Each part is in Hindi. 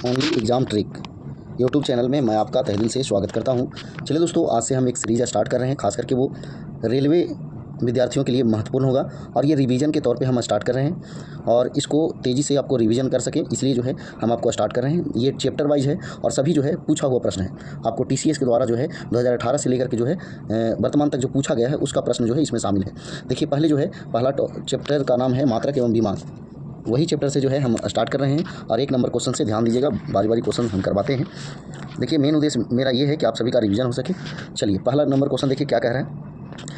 Only exam trick YouTube channel में मैं आपका तहे दिल से स्वागत करता हूं। चलिए दोस्तों, आज से हम एक सीरीज़ स्टार्ट कर रहे हैं, खास करके वो रेलवे विद्यार्थियों के लिए महत्वपूर्ण होगा और ये रिवीजन के तौर पे हम स्टार्ट कर रहे हैं और इसको तेज़ी से आपको रिवीजन कर सकें, इसलिए जो है हम आपको स्टार्ट कर रहे हैं। ये चैप्टर वाइज है और सभी जो है पूछा हुआ प्रश्न है। आपको टीसीएस के द्वारा जो है 2018 से लेकर के जो है वर्तमान तक जो पूछा गया है उसका प्रश्न जो है इसमें शामिल है। देखिए, पहले जो है पहला चैप्टर का नाम है मात्रक एवं विमान। वही चैप्टर से जो है हम स्टार्ट कर रहे हैं और 1 नंबर क्वेश्चन से ध्यान दीजिएगा, बारी बारी क्वेश्चन हम करवाते हैं। देखिए, मेन उद्देश्य मेरा ये है कि आप सभी का रिवीजन हो सके। चलिए, पहला नंबर क्वेश्चन देखिए क्या कह रहा है।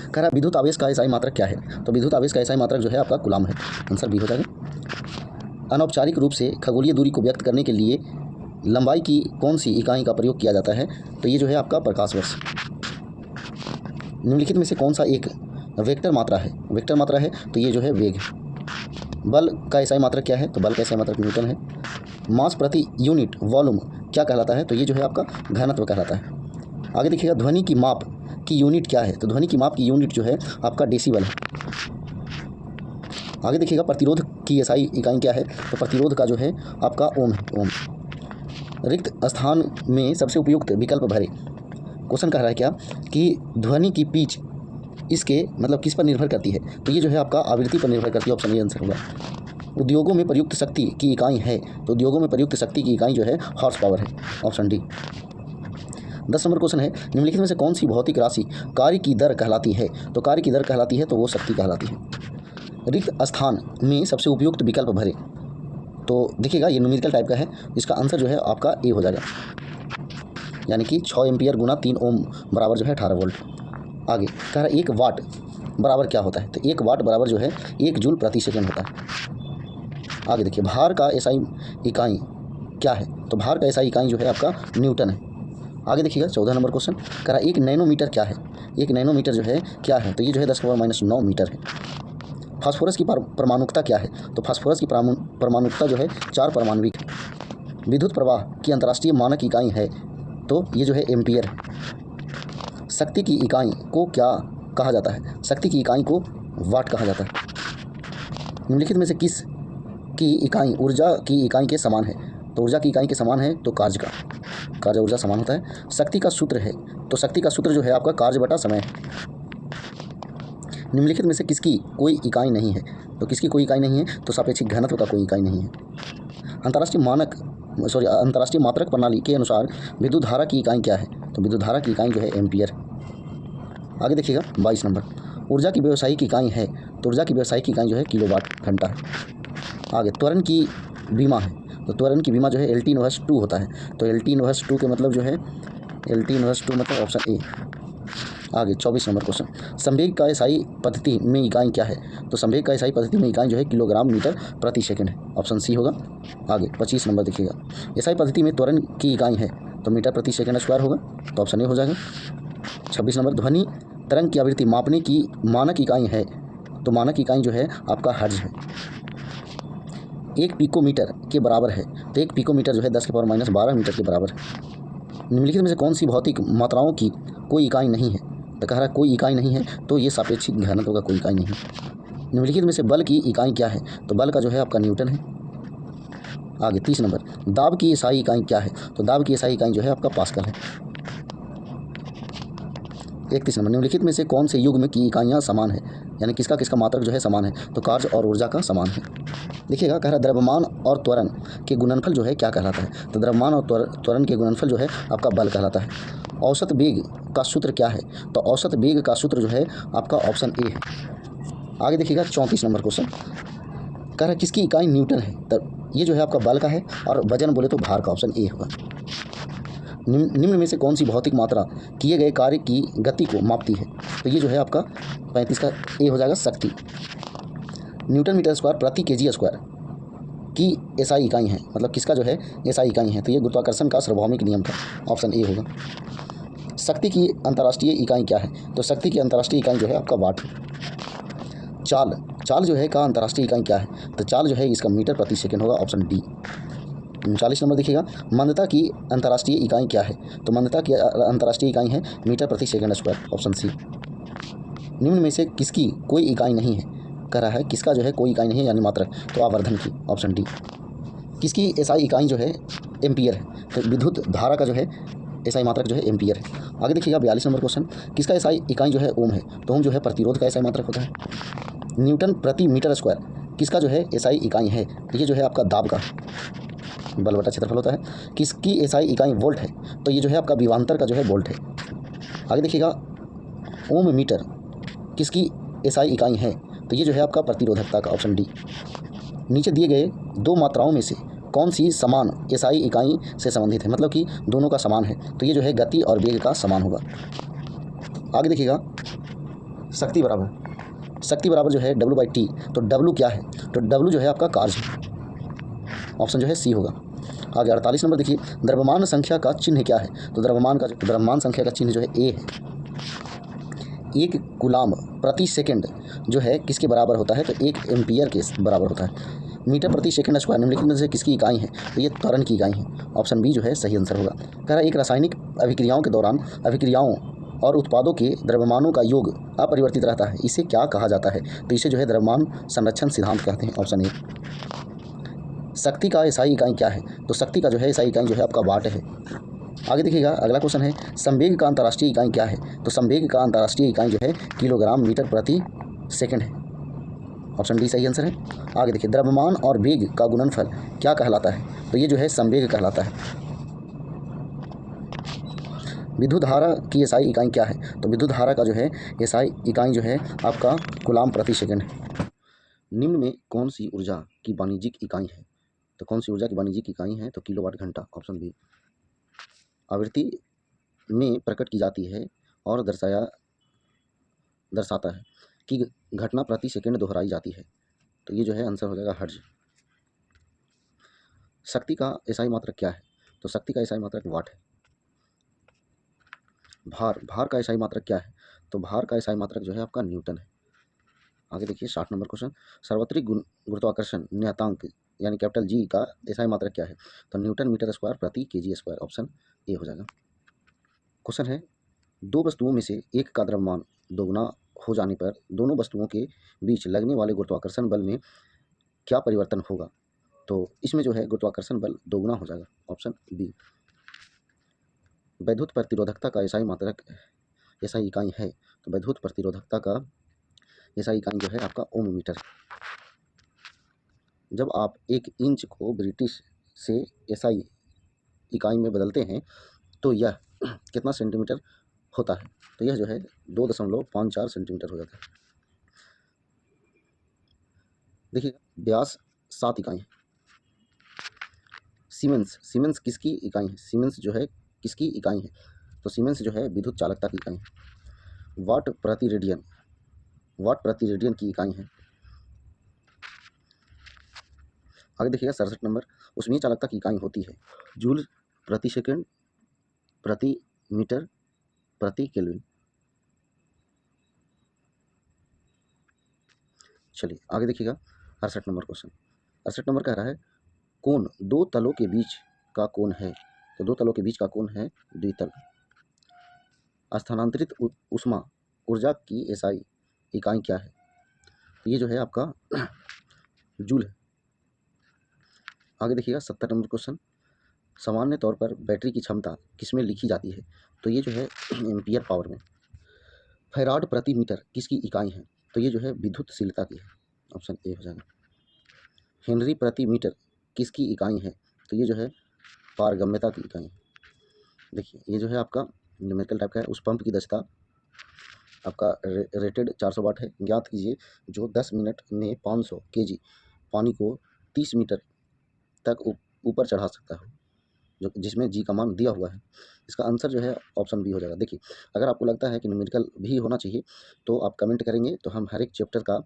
कह रहा है विद्युत आवेश का एसआई मात्रक क्या है। तो विद्युत आवेश का एसआई मात्रक जो है आपका कूलम है। आंसर बी हो जाएगा। अनौपचारिक रूप से खगोलीय दूरी को व्यक्त करने के लिए लंबाई की कौन सी इकाई का प्रयोग किया जाता है। तो ये जो है आपका प्रकाश वर्ष। निम्नलिखित में से कौन सा एक वेक्टर मात्रा है। वेक्टर मात्रा है तो ये जो है वेग है। बल का एसआई मात्रक क्या है। तो बल का एसआई मात्रक न्यूटन है। मास प्रति यूनिट वॉल्यूम क्या कहलाता है। तो ये जो है आपका घनत्व कहलाता है। आगे देखिएगा, ध्वनि की माप की यूनिट क्या है। तो ध्वनि की माप की यूनिट जो है आपका डेसिबल है। आगे देखिएगा, प्रतिरोध की एसआई इकाई क्या है। तो प्रतिरोध का जो है आपका ओम है, ओम। रिक्त स्थान में सबसे उपयुक्त विकल्प भरे। क्वेश्चन कह रहा है क्या कि ध्वनि की पिच इसके मतलब किस पर निर्भर करती है। तो ये जो है आपका आवृत्ति पर निर्भर करती है। ऑप्शन ए आंसर होगा। उद्योगों में प्रयुक्त शक्ति की इकाई है। तो उद्योगों में प्रयुक्त शक्ति की इकाई जो है हॉर्स पावर है। Option D. 10 नंबर क्वेश्चन है, निम्नलिखित में से कौन सी भौतिक राशि कार्य की दर कहलाती है। तो कार्य की दर कहलाती है तो वो शक्ति कहलाती है। रिक्त स्थान में सबसे उपयुक्त विकल्प भरे। तो देखिएगा, ये न्यूमेरिकल टाइप का है, इसका आंसर जो है आपका ए हो जाएगा, यानी कि 6 एम्पियर गुना 3 ओम बराबर जो है 18 वोल्ट। आगे कह रहा है 1 वाट बराबर क्या होता है। तो 1 वाट बराबर जो है 1 जूल प्रति सेकेंड होता है। आगे देखिए, भार का एसआई इकाई क्या है। तो भार का एसआई इकाई जो है आपका न्यूटन है। आगे देखिएगा, 14 नंबर क्वेश्चन कह रहा है 1 नैनोमीटर क्या है। 1 नैनोमीटर जो है क्या है। तो ये जो है 10⁻⁹ मीटर है। फास्फोरस की परमाणुकता क्या है। तो फास्फोरस की परमाणुकता जो है 4 परमाणविक है। विद्युत प्रवाह की अंतर्राष्ट्रीय मानक इकाई है। तो ये जो है एम्पियर है। शक्ति की इकाई को क्या कहा जाता है। शक्ति की इकाई को वाट कहा जाता है। निम्नलिखित में से किस की इकाई ऊर्जा की इकाई के समान है। तो ऊर्जा की इकाई के समान है तो कार्य ऊर्जा समान होता है। शक्ति का सूत्र है। तो शक्ति का सूत्र जो है आपका कार्य बटा समय है। निम्नलिखित में से किसकी कोई इकाई नहीं है। तो किसकी कोई इकाई नहीं है। तो सापेक्षिक घनत्व का कोई इकाई नहीं है। अंतर्राष्ट्रीय मात्रक प्रणाली के अनुसार विद्युत धारा की इकाई क्या है। तो विद्युत धारा की इकाई जो है एम्पियर। आगे देखिएगा, 22 नंबर, ऊर्जा की व्यावसायिक इकाई है। तो ऊर्जा की व्यावसायिक इकाई जो है किलोवाट घंटा है। आगे त्वरण की बीमा है। तो त्वरण की बीमा जो है L/2 होता है। तो L/2 के मतलब जो है L/2 मतलब ऑप्शन ए। आगे 24 नंबर क्वेश्चन, संवेग का एसआई पद्धति में इकाई क्या है। तो संवेग का एसआई पद्धति में इकाई जो है किलोग्राम मीटर प्रति सेकंड है। ऑप्शन सी होगा। आगे 25 नंबर देखिएगा, एसआई पद्धति में त्वरण की इकाई है। तो मीटर प्रति सेकंड स्क्वायर होगा। तो ऑप्शन ए हो जाएगा। 26 नंबर, ध्वनि तरंग की आवृत्ति मापने की मानक इकाई है। तो मानक इकाई जो है आपका हर्ट्ज है। 1 पिकोमीटर के बराबर है। तो 1 पिकोमीटर जो है 10⁻12 मीटर के बराबर है। निम्नलिखित में से कौन सी भौतिक मात्राओं की कोई इकाई नहीं है। तो कह रहा है कोई इकाई नहीं है तो ये सापेक्षिक घनत्व का कोई इकाई नहीं है। निम्नलिखित में से बल की इकाई क्या है। तो बल का जो है आपका न्यूटन है। आगे 30 नंबर, दाब की एसआई इकाई क्या है। तो दाब की एसआई इकाई जो है आपका पास्कल है। 31 नंबर, निम्नलिखित में से कौन से युग्म की इकाइयाँ समान है, यानी किसका किसका मात्रक जो है समान है। तो कार्य और ऊर्जा का समान है। देखिएगा, कह रहा है द्रव्यमान और त्वरण के गुणनफल जो है क्या कहलाता है। तो द्रव्यमान और त्वरण के गुणनफल जो है आपका बल कहलाता है। औसत वेग का सूत्र क्या है। तो औसत वेग का सूत्र जो है आपका ऑप्शन ए है। आगे देखिएगा, 34 नंबर क्वेश्चन कह रहा है किसकी इकाई न्यूटन है। तब ये जो है आपका बल का है और वजन बोले तो भार का। ऑप्शन ए होगा। निम्न में से कौन सी भौतिक मात्रा किए गए कार्य की गति को मापती है। तो ये जो है आपका 35 का ए हो जाएगा, शक्ति। न्यूटन मीटर स्क्वायर प्रति केजी स्क्वायर की एसआई इकाई है। मतलब किसका जो है एसआई इकाई है। तो ये गुरुत्वाकर्षण का सार्वभौमिक नियम था। ऑप्शन ए होगा। शक्ति की अंतर्राष्ट्रीय इकाई क्या है। तो शक्ति की अंतर्राष्ट्रीय इकाई जो है आपका वाट है। चाल जो है का अंतर्राष्ट्रीय इकाई क्या है। तो चाल जो है इसका मीटर प्रति सेकंड होगा। Option D. 39 नंबर देखिएगा, मंदता की अंतर्राष्ट्रीय इकाई क्या है। तो मंदता की अंतर्राष्ट्रीय इकाई है मीटर प्रति सेकंड स्क्वायर। Option C. निम्न में से किसकी कोई इकाई नहीं है। कह रहा है किसका जो है कोई इकाई नहीं है यानी मात्रक। तो आवर्धन की। Option D. किसकी एसआई इकाई जो है एम्पियर है। तो विद्युत धारा का जो है एसआई मात्रक जो है एम्पियर है। आगे देखिएगा 42 नंबर क्वेश्चन, किसका एसआई इकाई जो है ओम है? तो ओम जो है प्रतिरोध का एसआई मात्रक होता है। न्यूटन प्रति मीटर स्क्वायर किसका जो है एसआई इकाई है? तो ये जो है आपका दाब का बल बटा क्षेत्रफल होता है। किसकी एसआई इकाई वोल्ट है? तो ये जो है आपका विभवांतर का जो है वोल्ट है। आगे देखिएगा ओम मीटर किसकी एसआई इकाई है? तो ये जो है आपका प्रतिरोधकता का, ऑप्शन डी। नीचे दिए गए दो मात्राओं में से कौन सी समान एसआई इकाई से संबंधित है? मतलब कि दोनों का समान है, तो ये जो है गति और वेग का समान होगा। आगे देखिएगा शक्ति बराबर जो है W/T। तो W क्या है? तो W जो है आपका कार्य है, ऑप्शन जो है सी होगा। आगे 48 नंबर देखिए, द्रव्यमान संख्या का चिन्ह क्या है? तो द्रव्यमान संख्या का चिन्ह जो है ए है। 1 कूलाम प्रति सेकंड जो है किसके बराबर होता है? तो 1 एम्पियर के बराबर होता है। मीटर प्रति सेकंड स्क्वायर निम्नलिखित में से किसकी इकाई है? तो ये त्वरण की इकाई है, ऑप्शन बी जो है सही आंसर होगा। कह रहा है एक रासायनिक अभिक्रियाओं के दौरान अभिक्रियाओं और उत्पादों के द्रव्यमानों का योग अपरिवर्तित रहता है, इसे क्या कहा जाता है? तो इसे जो है द्रव्यमान संरक्षण सिद्धांत कहते हैं, ऑप्शन ए। शक्ति का एसआई इकाई क्या है? तो शक्ति का जो है एसआई इकाई जो है आपका वाट है। आगे देखिएगा अगला क्वेश्चन है, संवेग का अंतर्राष्ट्रीय इकाई क्या है? तो संवेग का अंतर्राष्ट्रीय इकाई जो है किलोग्राम मीटर प्रति सेकंड है, ऑप्शन डी सही आंसर है। आगे देखिए द्रव्यमान और वेग का गुणनफल क्या कहलाता है? तो ये जो है संवेग कहलाता है। विद्युत धारा की एसआई इकाई क्या है? तो विद्युत धारा का जो है एसआई इकाई जो है आपका कूलाम प्रति सेकंड है। निम्न में कौन सी ऊर्जा की वाणिज्यिक इकाई है? तो कौन सी ऊर्जा की वाणिज्यिक इकाई है? तो किलोवाट घंटा, ऑप्शन बी। आवृत्ति में प्रकट की जाती है और दर्शाता है कि घटना प्रति सेकंड दोहराई जाती है, तो ये जो है आंसर हो जाएगा हर्ज। शक्ति का एसआई मात्रक क्या है? तो शक्ति का एसआई मात्रक वाट है। भार का एसआई मात्रक क्या है? तो भार का एसआई मात्रक जो है आपका न्यूटन है। आगे देखिए 60 नंबर क्वेश्चन, सार्वत्रिक गुरुत्वाकर्षण नियतांक यानी कैपिटल जी का एसआई मात्रक क्या है? तो न्यूटन मीटर स्क्वायर प्रति केजी स्क्वायर, ऑप्शन ए हो जाएगा। क्वेश्चन है, दो वस्तुओं में से एक का द्रव्यमान दोगुना हो जाने पर दोनों वस्तुओं के बीच लगने वाले गुरुत्वाकर्षण बल में क्या परिवर्तन होगा? तो इसमें जो है गुरुत्वाकर्षण बल दोगुना हो जाएगा, ऑप्शन बी। वैद्युत प्रतिरोधकता का एसआई मात्रक एसआई इकाई है, तो वैद्युत प्रतिरोधकता का एसआई इकाई जो है आपका ओम मीटर। जब आप 1 इंच को ब्रिटिश से एसआई इकाई में बदलते हैं तो यह कितना सेंटीमीटर होता है? तो यह जो है 2.54 सेंटीमीटर हो जाता है। देखिए व्यास 7 इकाई है। सीमेंस किसकी इकाई है? सीमेंस जो है किसकी इकाई है? तो सीमेंस जो है विद्युत चालकता की इकाई है। वाट प्रति रेडियन की इकाई है। आगे देखिएगा 67 नंबर, उसमें चालकता की इकाई होती है जूल प्रति सेकंड प्रति मीटर प्रति केल्विन। चलिए आगे देखिएगा 68 नंबर क्वेश्चन। 68 नंबर कह रहा है कोण दो तलों के बीच का कोण है, तो दो तलों के बीच का कोण है द्वितल। स्थानांतरित ऊष्मा ऊर्जा की एसआई इकाई क्या है? तो ये जो है आपका जूल है। आगे देखिएगा 70 नंबर क्वेश्चन, सामान्य तौर पर बैटरी की क्षमता किसमें लिखी जाती है? तो ये जो है एम्पियर पावर में। फैराड प्रति मीटर किसकी इकाई है? तो ये जो है विद्युतशीलता की है, ऑप्शन ए हो जाएगा। हेनरी प्रति मीटर किसकी इकाई है? तो ये जो है पारगम्यता की इकाई है। देखिए ये जो है आपका न्यूमेरिकल टाइप का है। उस पंप की दक्षता आपका रेटेड 400 वाट है। ज्ञात कीजिए जो 10 मिनट में 500 केजी पानी को 30 मीटर तक ऊपर चढ़ा सकता है, जो जिसमें जी का मान दिया हुआ है। इसका आंसर जो है ऑप्शन बी हो जाएगा। देखिए अगर आपको लगता है कि न्यूमेरिकल भी होना चाहिए तो आप कमेंट करेंगे, तो हम हर एक चैप्टर का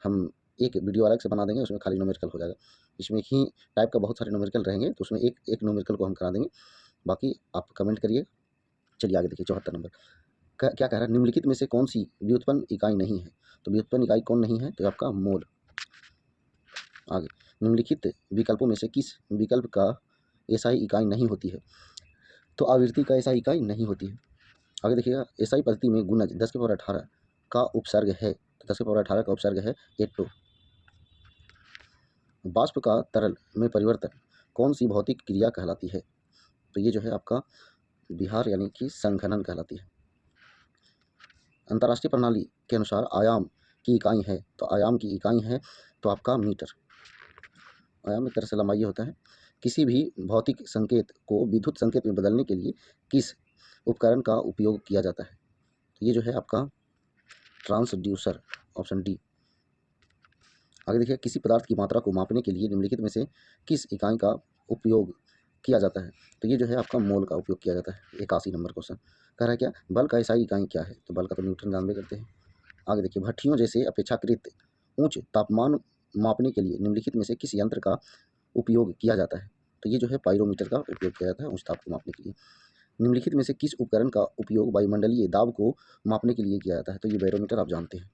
हम एक वीडियो अलग से बना देंगे, उसमें खाली न्यूमेरिकल हो जाएगा। इसमें ही टाइप का बहुत सारे न्यूमेरिकल रहेंगे, तो उसमें एक एक न्यूमेरिकल को हम करा देंगे। बाकी आप कमेंट करिए। चलिए आगे देखिए 74 नंबर क्या कह रहा है, निम्नलिखित में से कौन सी व्युत्पन्न इकाई नहीं है? तो व्युत्पन्न इकाई कौन नहीं है? तो आपका मोल। आगे निम्नलिखित विकल्पों में से किस विकल्प का एसआई इकाई नहीं होती है? तो आवृत्ति का एसआई इकाई नहीं होती है। आगे देखिएगा एसआई पद्धति में गुणज 10⁻18 का उपसर्ग है, तो 10⁻18 का उपसर्ग है एटो। वाष्प का तरल में परिवर्तन कौन सी भौतिक क्रिया कहलाती है? तो ये जो है आपका विहार यानी कि संघनन कहलाती है। अंतर्राष्ट्रीय प्रणाली के अनुसार आयाम की इकाई है, तो आयाम की इकाई है तो आपका मीटर। आयाम एक तरह से लंबाई होता है। किसी भी भौतिक संकेत को विद्युत संकेत में बदलने के लिए किस उपकरण का उपयोग किया जाता है? तो ये जो है आपका ट्रांसड्यूसर, ऑप्शन डी। आगे देखिए, किसी पदार्थ की मात्रा को मापने के लिए निम्नलिखित में से किस इकाई का उपयोग किया जाता है? तो ये जो है आपका मोल का उपयोग किया जाता है। 81 नंबर क्वेश्चन कह रहा है क्या, बल का एसआई इकाई क्या है? तो बल का तो न्यूटन जानबे करते हैं। आगे देखिए, भट्ठियों जैसे अपेक्षाकृत उच्च तापमान मापने के लिए निम्नलिखित में से किस यंत्र का उपयोग किया जाता है? तो ये जो है पायरोमीटर का उपयोग किया जाता है उच्च ताप को मापने के लिए। निम्नलिखित में से किस उपकरण का उपयोग वायुमंडलीय दाब को मापने के लिए किया जाता है? तो ये बैरोमीटर आप जानते हैं।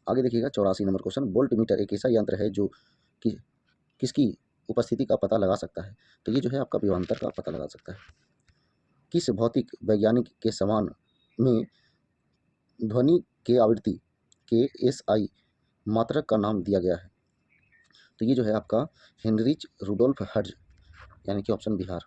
आगे देखिएगा 84 नंबर क्वेश्चन, वोल्टमीटर एक ऐसा यंत्र है जो कि किसकी उपस्थिति का पता लगा सकता है? तो ये जो है आपका विभवांतर का पता लगा सकता है। किस भौतिक वैज्ञानिक के समान में ध्वनि के आवृत्ति के एसआई मात्रक का नाम दिया गया है? तो ये जो है आपका हेनरिच रुडोल्फ हर्ट्ज, यानी कि ऑप्शन बिहार।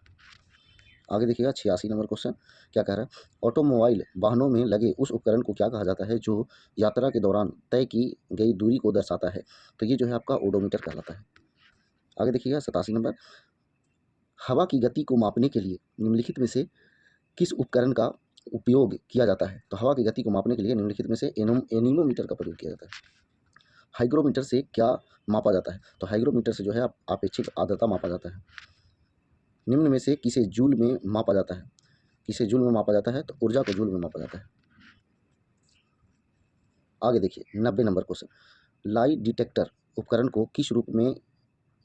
आगे देखिएगा 86 नंबर क्वेश्चन क्या कह रहा है, ऑटोमोबाइल वाहनों में लगे उस उपकरण को क्या कहा जाता है जो यात्रा के दौरान तय की गई दूरी को दर्शाता है? तो ये जो है आपका ओडोमीटर कहलाता है। आगे देखिएगा 87 नंबर, हवा की गति को मापने के लिए निम्नलिखित में से किस उपकरण का उपयोग किया जाता है? तो हवा की गति को मापने के लिए निम्नलिखित में से एनीमोमीटर का प्रयोग किया जाता है। हाइग्रोमीटर से क्या मापा जाता है? तो हाइग्रोमीटर से जो है आपेक्षिक आर्द्रता मापा जाता है। निम्न में से किसे जूल में मापा जाता है? किसे जूल में मापा जाता है? तो ऊर्जा को जूल में मापा जाता है। आगे देखिए 90 नंबर क्वेश्चन, लाई डिटेक्टर उपकरण को किस रूप में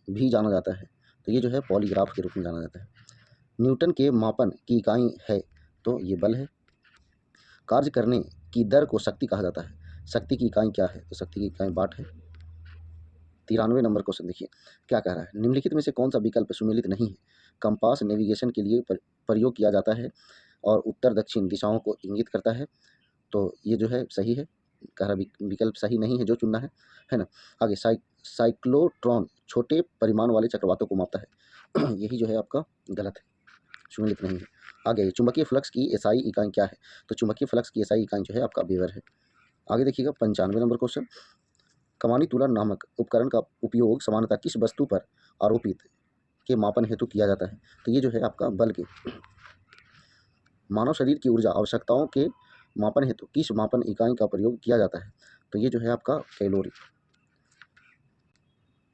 भी जाना जाता है? तो ये जो है पॉलीग्राफ के रूप में जाना जाता है। न्यूटन के मापन की इकाई है, तो ये बल है। कार्य करने की दर को शक्ति कहा जाता है, शक्ति की इकाई क्या है? तो शक्ति की इकाई वाट है। 93 नंबर क्वेश्चन देखिए क्या कह रहा है, निम्नलिखित में से कौन सा विकल्प सुमेलित नहीं है? कंपास नेविगेशन के लिए प्रयोग किया जाता है और उत्तर दक्षिण दिशाओं को इंगित करता है, तो ये जो है सही है। कह रहा विकल्प सही नहीं है, जो चुनना है ना। आगे साइक्लोट्रॉन छोटे परिमाण वाले चक्रवातों को मापता है यही जो है आपका गलत है, सुमेलित नहीं है। आगे चुंबकीय फ्लक्स की एसआई इकाई क्या है? तो चुंबकीय फ्लक्स की एसआई इकाई जो है आपका वेबर है। आगे देखिएगा 95 नंबर क्वेश्चन, कमानी तुलन नामक उपकरण का उपयोग सामान्यतः किस वस्तु पर आरोपित के मापन हेतु किया जाता है? तो ये जो है आपका बल के। मानव शरीर की ऊर्जा आवश्यकताओं के मापन हेतु किस मापन इकाई का प्रयोग किया जाता है? तो ये जो है आपका कैलोरी।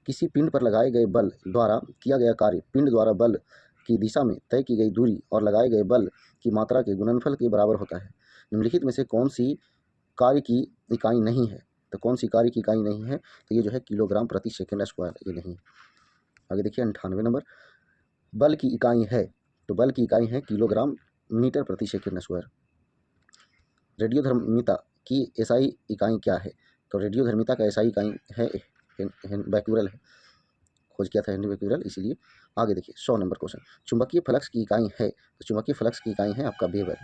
किसी पिंड पर लगाए गए बल द्वारा किया गया कार्य पिंड द्वारा बल की दिशा में तय की गई दूरी और लगाए गए बल की मात्रा के गुणनफल के बराबर होता है। निम्नलिखित में से कौन सी कार्य की इकाई नहीं है? तो कौन सी कार्य की इकाई नहीं है? तो ये जो है किलोग्राम प्रति सेकंड स्क्वायर, ये नहीं। आगे देखिए 98 नंबर, बल की इकाई है, तो बल की इकाई है किलोग्राम मीटर प्रति सेकंड स्क्वायर। रेडियोधर्मिता की एसआई इकाई क्या है? तो रेडियोधर्मिता का एसआई इकाई है बैक्यूरल है, खोज किया था हेनरी बैक्यूरल, इसीलिए। आगे देखिए 100 नंबर क्वेश्चन, चुंबकीय फ्लक्स की इकाई है, तो चुंबकीय फ्लक्स की इकाई है आपका वेबर।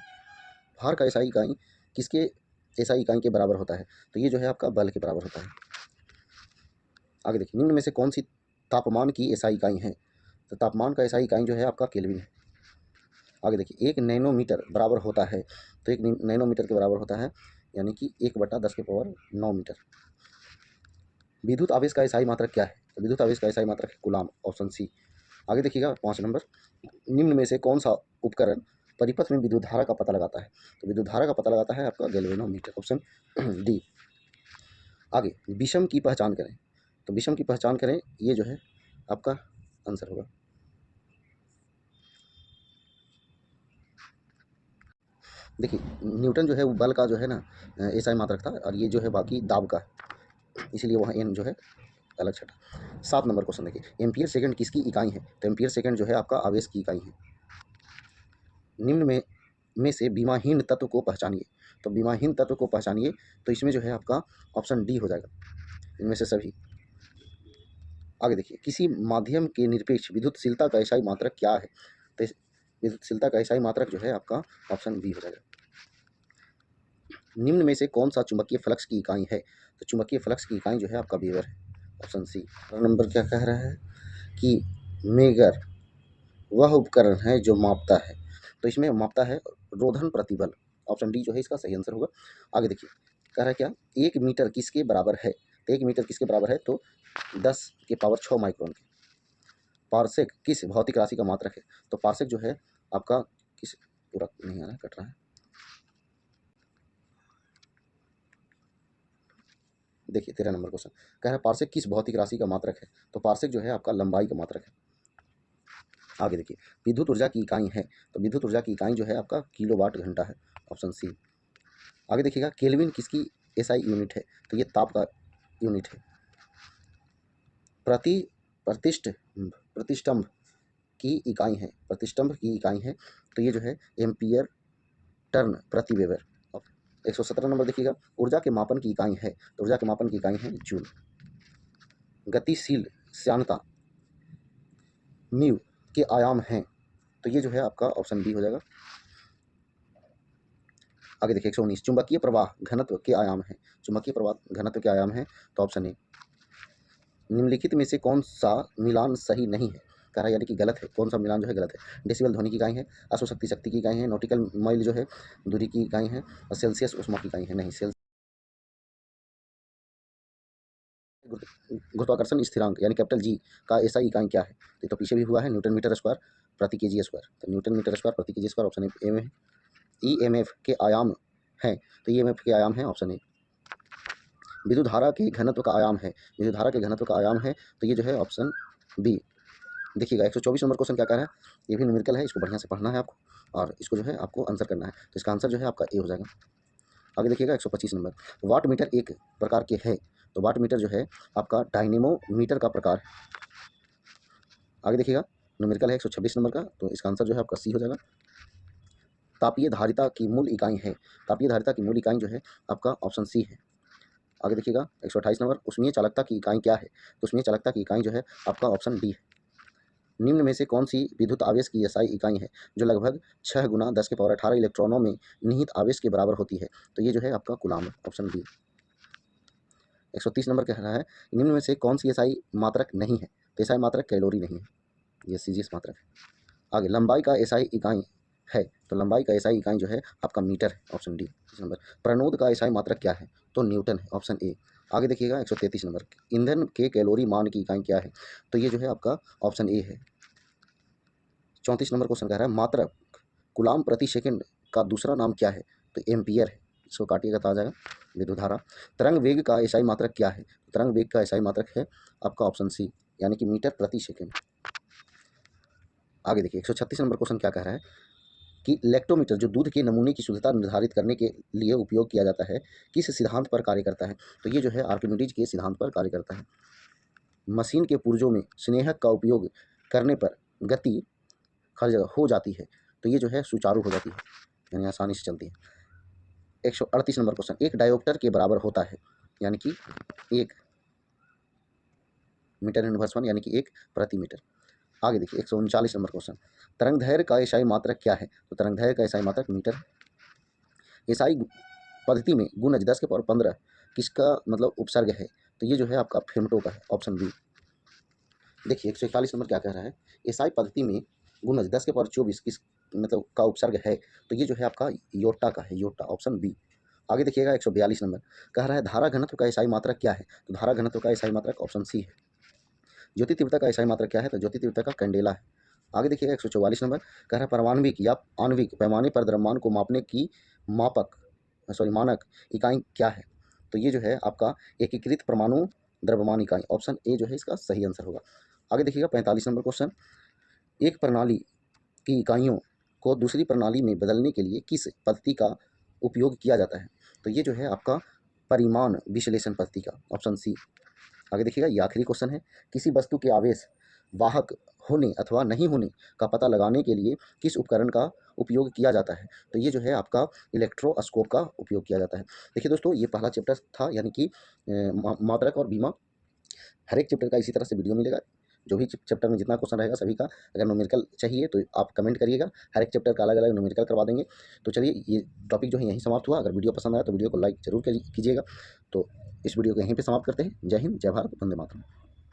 भार का एसआई इकाई किसके एसआई इकाई के बराबर होता है? तो ये जो है आपका बल के बराबर होता है। आगे देखिए, निम्न में से कौन सी तापमान की एसआई इकाई है? तो तापमान का एसआई इकाई जो है आपका केल्विन है। आगे देखिए, 1 नैनोमीटर बराबर होता है, तो 1 नैनोमीटर के बराबर होता है, यानी कि 1/10⁹ मीटर। विद्युत आवेश का एसआई मात्रक क्या है? तो विद्युत आवेश का एसआई मात्रक है कूलाम, ऑप्शन सी। आगे देखिएगा 5 नंबर, निम्न में से कौन सा उपकरण परिपथ में विद्युत धारा का पता लगाता है? तो विद्युत धारा का पता लगाता है आपका गैल्वेनोमीटर, ऑप्शन डी। आगे विषम की पहचान करें, तो विषम की पहचान करें, ये जो है आपका आंसर होगा। देखिए न्यूटन जो है वो बल का जो है ना एसआई मात्रक था, और ये जो है बाकी दाब का, इसलिए वहाँ एन जो है अलग छटा। 7 नंबर क्वेश्चन देखिए, एम्पियर सेकंड किसकी इकाई है? तो एम्पियर सेकंड जो है आपका आवेश की इकाई है। निम्न में से बीमाहीन तत्व को पहचानिए, तो बीमाहीन तत्व को पहचानिए, तो इसमें जो है आपका ऑप्शन डी हो जाएगा, इनमें से सभी। आगे देखिए, किसी माध्यम के निरपेक्ष विद्युतशीलता का एसआई मात्रक क्या है? तो विद्युतशीलता का एसआई मात्रक जो है आपका ऑप्शन बी हो जाएगा। निम्न में से कौन सा चुंबकीय फ्लक्स की इकाई है? तो चुंबकीय फ्लक्स की इकाई जो है आपका वेबर है, ऑप्शन सी। नंबर क्या कह रहा है कि मेगर वह उपकरण है जो मापता है। तो इसमें मापता है रोधन प्रतिबल। ऑप्शन डी जो है इसका सही आंसर होगा। आगे देखिए कह रहा है क्या, 1 मीटर किसके बराबर है? तो 1 मीटर किसके बराबर है? तो 10 की पावर 6 माइक्रोन के। पारसेक किस भौतिक राशि का मात्रक है? तो पारसेक जो है आपका किस, पूरा नहीं आ रहा है, कट रहा है, देखिए 13 नंबर क्वेश्चन कह रहा है पारसेक किस भौतिक राशि का मात्रक है? तो पारसेक जो है आपका लंबाई का मात्रक है। आगे देखिए विद्युत ऊर्जा की इकाई है, तो विद्युत ऊर्जा की इकाई जो है आपका किलोवाट घंटा है। Option C. आगे देखिएगा केल्विन किसकी एसआई यूनिट है? तो ये ताप का यूनिट है। प्रति प्रतिष्ठ प्रतिष्ठम्भ की इकाई है, प्रतिष्ठम्भ की इकाई है, तो ये जो है एम्पियर टर्न प्रति वेबर। 117 नंबर देखिएगा ऊर्जा के मापन की इकाई है, तो ऊर्जा के मापन की इकाई है जूल। गतिशील श्यानता म्यू के आयाम हैं, तो ये जो है आपका ऑप्शन बी हो जाएगा। आगे देखिए 119 चुंबकीय प्रवाह घनत्व के आयाम है, चुंबकीय प्रवाह घनत्व के आयाम है, तो ऑप्शन ए। निम्नलिखित में से कौन सा मिलान सही नहीं है? कह रहा है यानी कि गलत है, कौन सा मिलान जो है गलत है? डेसिबल ध्वनि की इकाई है, अश्वशक्ति शक्ति की इकाई है, नॉटिकल माइल जो है दूरी की इकाई है, और सेल्सियस उष्मा की इकाई है। नहीं, गुरुत्वाकर्षण स्थिरांक यानी कैपिटल जी का ऐसा इकाई क्या है? ये तो पीछे भी हुआ है, न्यूटन मीटर स्क्वायर प्रति केजी स्क्वायर। तो न्यूटन मीटर स्क्वायर प्रति केजी स्क्वायर ऑप्शन ए में है। ईएमएफ के आयाम हैं, तो ईएमएफ के आयाम है ऑप्शन ए। विद्युत धारा के घनत्व का आयाम है, विद्युत धारा के घनत्व का आयाम है, तो ये जो है ऑप्शन बी। देखिएगा 124 नंबर क्वेश्चन क्या कह रहा है, ये भी न्यूमेरिकल है, इसको बढ़िया से पढ़ना है आपको, और इसको जो है आपको आंसर करना है। तो इसका आंसर जो है आपका ए हो जाएगा। आगे देखिएगा 125 नंबर वाट मीटर एक प्रकार के है, तो वाट मीटर जो है आपका डायनेमो मीटर का प्रकार है। आगे देखिएगा न्यूमेरिकल है 126 नंबर का, तो इसका आंसर जो है आपका सी हो जाएगा। तापीय धारिता की मूल इकाई है, तापीय धारिता की मूल इकाई जो है आपका ऑप्शन सी है। आगे देखिएगा 128 नंबर उष्मीय चालकता की इकाई क्या है? तो उष्मीय चालकता की इकाई जो है आपका ऑप्शन डी है। निम्न में से कौन सी विद्युत आवेश की एसआई इकाई है जो लगभग 6 गुना 10 के पावर 18 इलेक्ट्रॉनों में निहित आवेश के बराबर होती है? तो ये जो है आपका कूलाम है, ऑप्शन बी। 130 नंबर कह रहा है निम्न में से कौन सी एसआई मात्रक नहीं है? तो एसआई मात्रक कैलोरी नहीं है, ये सीजीएस मात्रक है। आगे लंबाई का एसआई इकाई है, तो लंबाई का एसआई इकाई जो है आपका मीटर है, ऑप्शन डी। 30 नंबर प्रणोद का एसआई मात्रक क्या है? तो न्यूटन है, ऑप्शन ए। आगे देखिएगा 133 नंबर ईंधन के कैलोरी मान की इकाई क्या है? तो ये जो है आपका ऑप्शन ए है। 34 नंबर क्वेश्चन कह रहा है मात्रक कूलाम प्रति सेकंड का दूसरा नाम क्या है? तो एम्पियर है, इसको काटिएगा तो आ जाएगा विद्युत धारा। तरंग वेग का एसआई मात्रक क्या है? तरंग वेग का एसआई मात्रक है आपका ऑप्शन सी, यानी कि मीटर प्रति सेकंड। आगे देखिए 136 नंबर क्वेश्चन क्या कह रहा है कि लैक्टोमीटर जो दूध के नमूने की शुद्धता निर्धारित करने के लिए उपयोग किया जाता है किस सिद्धांत पर कार्य करता है? तो ये जो है आर्किमिडीज के सिद्धांत पर कार्य करता है। मशीन के पुर्जों में स्नेहक का उपयोग करने पर गति हर जगह हो जाती है, तो ये जो है सुचारू हो जाती है, यानी आसानी से चलती है। 138 नंबर क्वेश्चन एक डायोप्टर के बराबर होता है, यानी कि 1 मीटर इनवर्स 1 यानी कि 1 प्रति मीटर। आगे देखिए 139 नंबर क्वेश्चन तरंगदैर्घ्य का एसआई मात्रक क्या है? तो तरंगदैर्घ्य का एसआई मात्रक मीटर। एसआई पद्धति में गुणज 10 के पावर 15 किसका मतलब उपसर्ग है? तो ये जो है आपका फेमटो का है, ऑप्शन बी। देखिए 141 नंबर क्या कह रहा है एसआई पद्धति में गुणज 10 के पावर 24 किस मतलब का उपसर्ग है? तो ये जो है आपका योटा का है, योटा, ऑप्शन बी। आगे देखिएगा 142 नंबर कह रहा है धारा घनत्व का एसआई मात्रक क्या है? तो धारा घनत्व का एसआई मात्रक ऑप्शन सी है। ज्योति तीव्रता का एसआई मात्रक क्या है? तो ज्योति तीव्रता का कैंडेला है। आगे देखिएगा 144 नंबर कह रहा है परमाणविक या आणविक पैमाने पर द्रव्यमान को मापने की मानक इकाई क्या है? तो ये जो है आपका एकीकृत परमाणु द्रव्यमान इकाई, ऑप्शन ए जो है इसका सही आंसर होगा। आगे देखिएगा 45 नंबर क्वेश्चन एक प्रणाली की इकाइयों को दूसरी प्रणाली में बदलने के लिए किस पद्धति का उपयोग किया जाता है? तो ये जो है आपका परिमाण विश्लेषण पद्धति का, ऑप्शन सी। आगे देखिएगा ये आखिरी क्वेश्चन है किसी वस्तु के आवेश वाहक होने अथवा नहीं होने का पता लगाने के लिए किस उपकरण का उपयोग किया जाता है? तो ये जो है आपका इलेक्ट्रोस्कोप का उपयोग किया जाता है। देखिए दोस्तों ये पहला चैप्टर था, यानी कि मात्रक और बीमा। हर एक चैप्टर का इसी तरह से वीडियो मिलेगा, जो भी चैप्टर में जितना क्वेश्चन रहेगा सभी का। अगर न्यूमेरिकल चाहिए तो आप कमेंट करिएगा, हर एक चैप्टर का अलग अलग न्यूमेरिकल करवा देंगे। तो चलिए ये टॉपिक जो है यहीं समाप्त हुआ। अगर वीडियो पसंद आया तो वीडियो को लाइक जरूर कीजिएगा। तो इस वीडियो को यहीं पे समाप्त करते हैं। जय हिंद, जय भारत, वंदे मातरम।